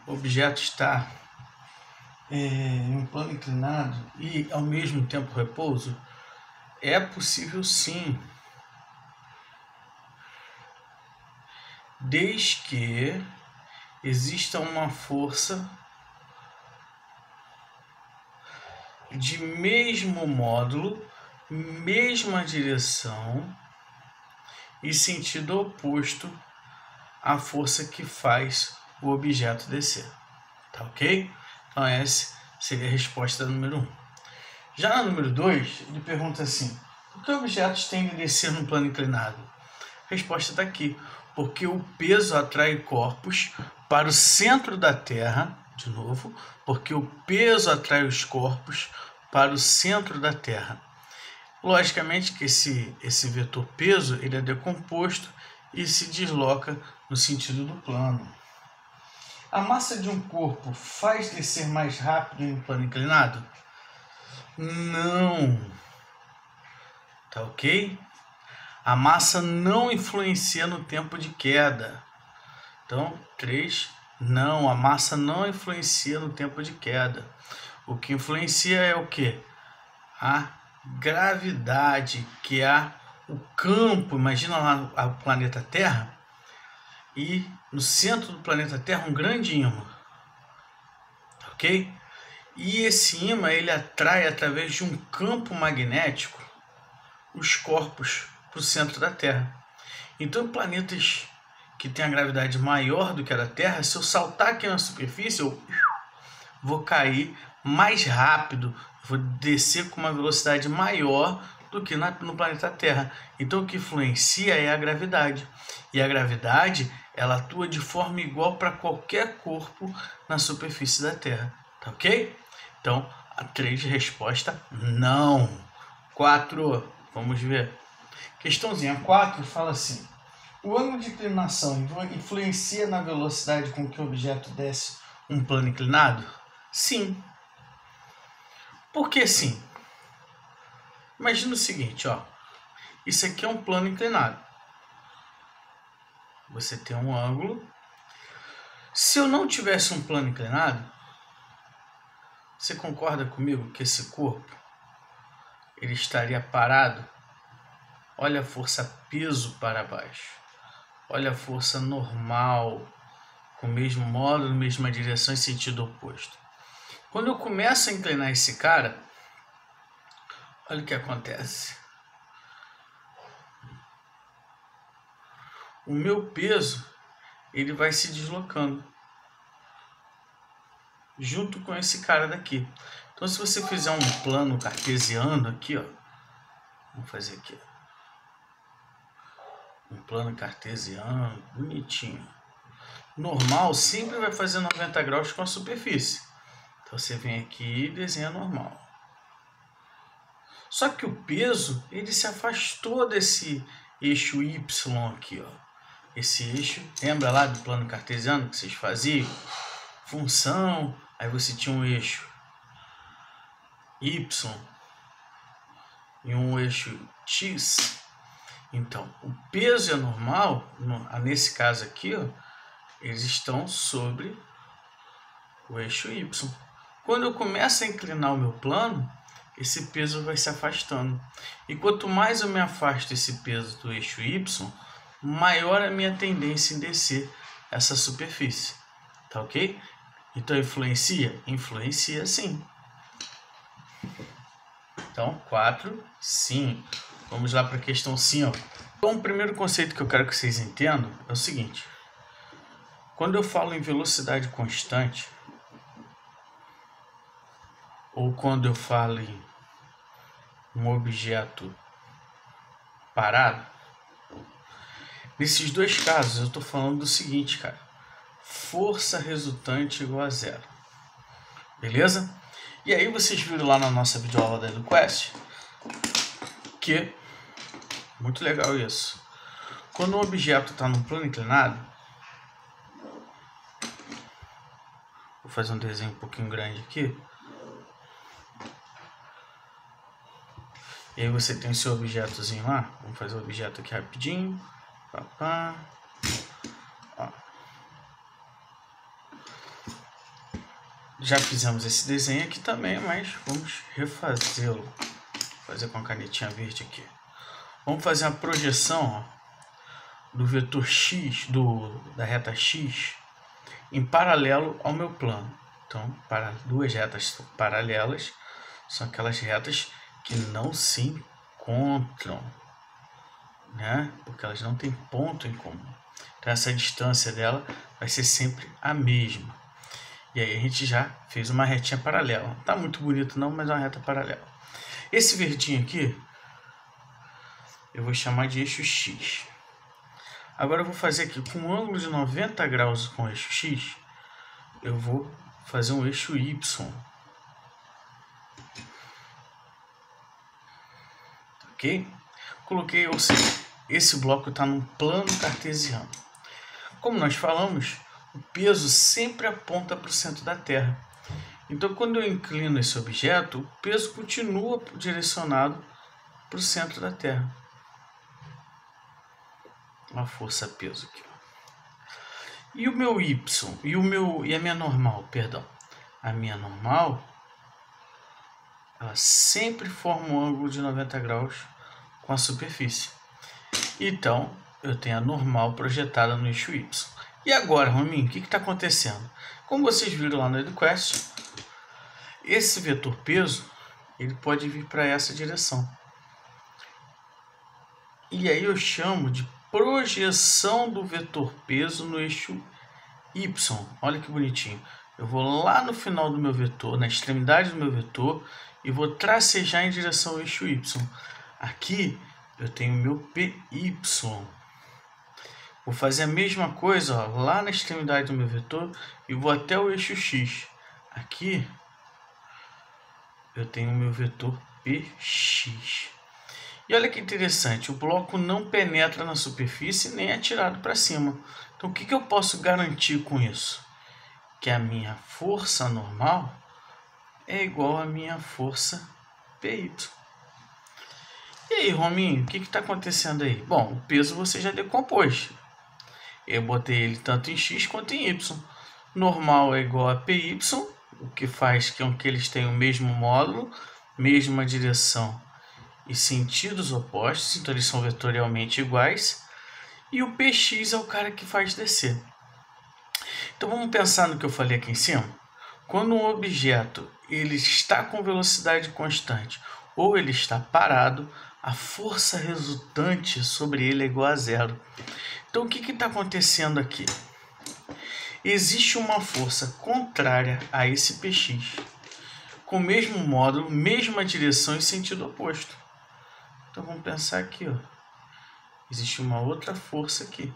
o objeto está em um plano inclinado e ao mesmo tempo repouso? É possível sim, desde que exista uma força de mesmo módulo, mesma direção e sentido oposto à força que faz o objeto descer. Tá ok? Então essa seria a resposta número 1. Já na número 2, ele pergunta assim: por que objetos tendem a descer no plano inclinado? A resposta está aqui: porque o peso atrai corpos para o centro da Terra. De novo, porque o peso atrai os corpos para o centro da Terra. Logicamente que esse vetor peso ele é decomposto e se desloca no sentido do plano. A massa de um corpo faz descer mais rápido em um plano inclinado? Não. Tá ok? A massa não influencia no tempo de queda. Então, 3, não, a massa não influencia no tempo de queda. O que influencia é o quê? A gravidade, que é o campo. Imagina lá o planeta Terra e no centro do planeta Terra um grande ímã, ok? E esse ímã ele atrai através de um campo magnético os corpos para o centro da Terra. Então, planetas que têm a gravidade maior do que a da Terra, se eu saltar aqui na superfície, eu vou cair mais rápido, vou descer com uma velocidade maior do que no planeta Terra. Então, o que influencia é a gravidade. E a gravidade, ela atua de forma igual para qualquer corpo na superfície da Terra. Tá ok? Então, a 3 de resposta, não. 4, vamos ver. Questãozinha 4 fala assim: o ângulo de inclinação influencia na velocidade com que o objeto desce um plano inclinado? Sim. Por que sim? Imagina o seguinte, ó. Isso aqui é um plano inclinado. Você tem um ângulo. Se eu não tivesse um plano inclinado, você concorda comigo que esse corpo ele estaria parado? Olha a força peso para baixo. Olha a força normal, com o mesmo módulo, mesma direção e sentido oposto. Quando eu começo a inclinar esse cara, olha o que acontece. O meu peso ele vai se deslocando junto com esse cara daqui. Então, se você fizer um plano cartesiano aqui, ó, vamos fazer aqui, um plano cartesiano bonitinho. Normal sempre vai fazer 90 graus com a superfície. Então você vem aqui e desenha normal. Só que o peso ele se afastou desse eixo Y aqui, ó. Esse eixo, lembra lá do plano cartesiano que vocês faziam? Função, aí você tinha um eixo Y e um eixo X. Então, o peso é normal, nesse caso aqui, ó, eles estão sobre o eixo Y. Quando eu começo a inclinar o meu plano, esse peso vai se afastando. E quanto mais eu me afasto esse peso do eixo Y, maior a minha tendência em descer essa superfície. Tá ok? Então influencia? Influencia sim. Então 4, sim. Vamos lá para a questão 5. Então o primeiro conceito que eu quero que vocês entendam é o seguinte. Quando eu falo em velocidade constante, ou quando eu falo em um objeto parado, nesses dois casos eu estou falando do seguinte, cara. Força resultante igual a zero. Beleza? E aí vocês viram lá na nossa videoaula da EduQuest que, muito legal isso, quando um objeto está num plano inclinado, vou fazer um desenho um pouquinho grande aqui, e aí você tem o seu objetozinho lá, vamos fazer o objeto aqui rapidinho, papá. Ó. Já fizemos esse desenho aqui também, mas vamos refazê-lo. Vou fazer com a canetinha verde aqui. Vamos fazer a projeção, ó, do vetor x, da reta x, em paralelo ao meu plano. Então, para duas retas paralelas, são aquelas retas que não se encontram, né? Porque elas não têm ponto em comum. Então, essa distância dela vai ser sempre a mesma. E aí a gente já fez uma retinha paralela. Não tá muito bonito não, mas é uma reta paralela. Esse verdinho aqui, eu vou chamar de eixo X. Agora eu vou fazer aqui com um ângulo de 90 graus com o eixo X, eu vou fazer um eixo Y. Ok? Coloquei, ou seja, esse bloco está num plano cartesiano. Como nós falamos, o peso sempre aponta para o centro da Terra. Então, quando eu inclino esse objeto, o peso continua direcionado para o centro da Terra. Uma força-peso aqui. E o meu Y? E a minha normal? Perdão. A minha normal, ela sempre forma um ângulo de 90 graus com a superfície. Então, eu tenho a normal projetada no eixo Y. E agora, Rominho, o que está acontecendo? Como vocês viram lá no EduQuest, esse vetor peso, ele pode vir para essa direção. E aí eu chamo de projeção do vetor peso no eixo Y. Olha que bonitinho. Eu vou lá no final do meu vetor, na extremidade do meu vetor, e vou tracejar em direção ao eixo Y. Aqui eu tenho meu PY. Vou fazer a mesma coisa, ó, lá na extremidade do meu vetor e vou até o eixo X. Aqui eu tenho o meu vetor PX. E olha que interessante, o bloco não penetra na superfície nem é atirado para cima. Então o que eu posso garantir com isso? Que a minha força normal é igual à minha força PY. E aí, Rominho, o que está acontecendo aí? Bom, o peso você já decompôs. Eu botei ele tanto em X quanto em Y. Normal é igual a PY, o que faz com que eles tenham o mesmo módulo, mesma direção e sentidos opostos, então eles são vetorialmente iguais. E o PX é o cara que faz descer. Então vamos pensar no que eu falei aqui em cima. Quando um objeto ele está com velocidade constante ou ele está parado, a força resultante sobre ele é igual a zero. Então o que está acontecendo aqui? Existe uma força contrária a esse PX, com o mesmo módulo, mesma direção e sentido oposto. Então vamos pensar aqui, ó. Existe uma outra força aqui.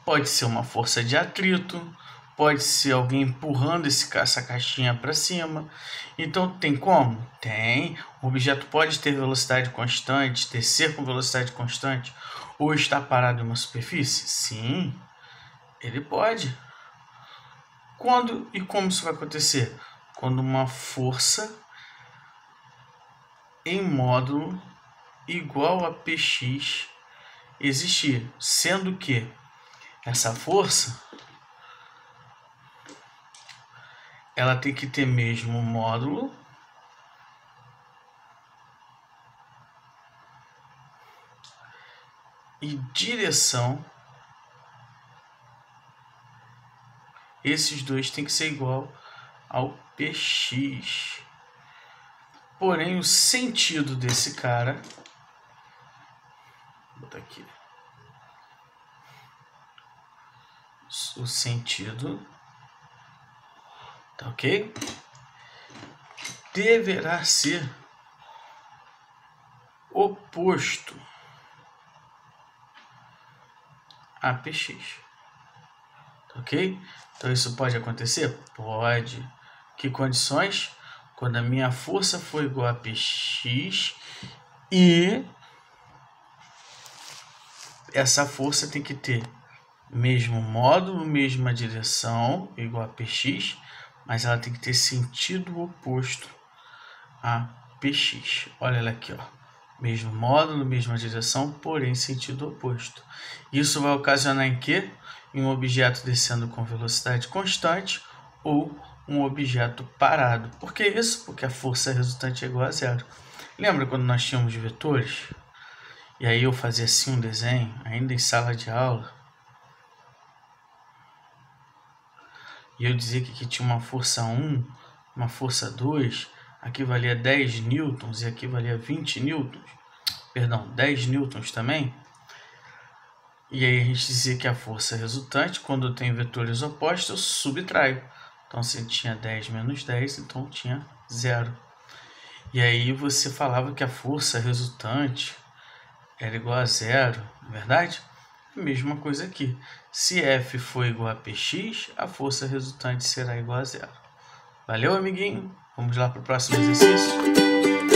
Pode ser uma força de atrito, pode ser alguém empurrando essa caixinha para cima. Então tem como? Tem. O objeto pode ter velocidade constante, descer com velocidade constante, ou estar parado em uma superfície? Sim, ele pode. Quando e como isso vai acontecer? Quando uma força em módulo igual a Px existir, sendo que essa força ela tem que ter mesmo módulo e direção. Esses dois tem que ser igual ao Px. Porém, o sentido desse cara, vou botar aqui, o sentido, tá ok? Deverá ser oposto a Px, tá ok? Então isso pode acontecer? Pode. Que condições? Quando a minha força for igual a Px e essa força tem que ter mesmo módulo, mesma direção, igual a Px, mas ela tem que ter sentido oposto a Px. Olha ela aqui, ó. Mesmo módulo, mesma direção, porém sentido oposto. Isso vai ocasionar em quê? em um objeto descendo com velocidade constante ou um objeto parado. Por que isso? Porque a força resultante é igual a zero. Lembra quando nós tínhamos vetores? E aí eu fazia assim um desenho, ainda em sala de aula, e eu dizia que aqui tinha uma força 1, uma força 2, aqui valia 10 newtons e aqui valia 20 newtons, perdão, 10 newtons também. E aí a gente dizia que a força resultante, quando eu tenho vetores opostos, eu subtraio. Então se tinha 10 menos 10, então tinha 0. E aí você falava que a força resultante era igual a 0, não é verdade? Mesma coisa aqui. Se F for igual a Px, a força resultante será igual a 0. Valeu, amiguinho? Vamos lá para o próximo exercício?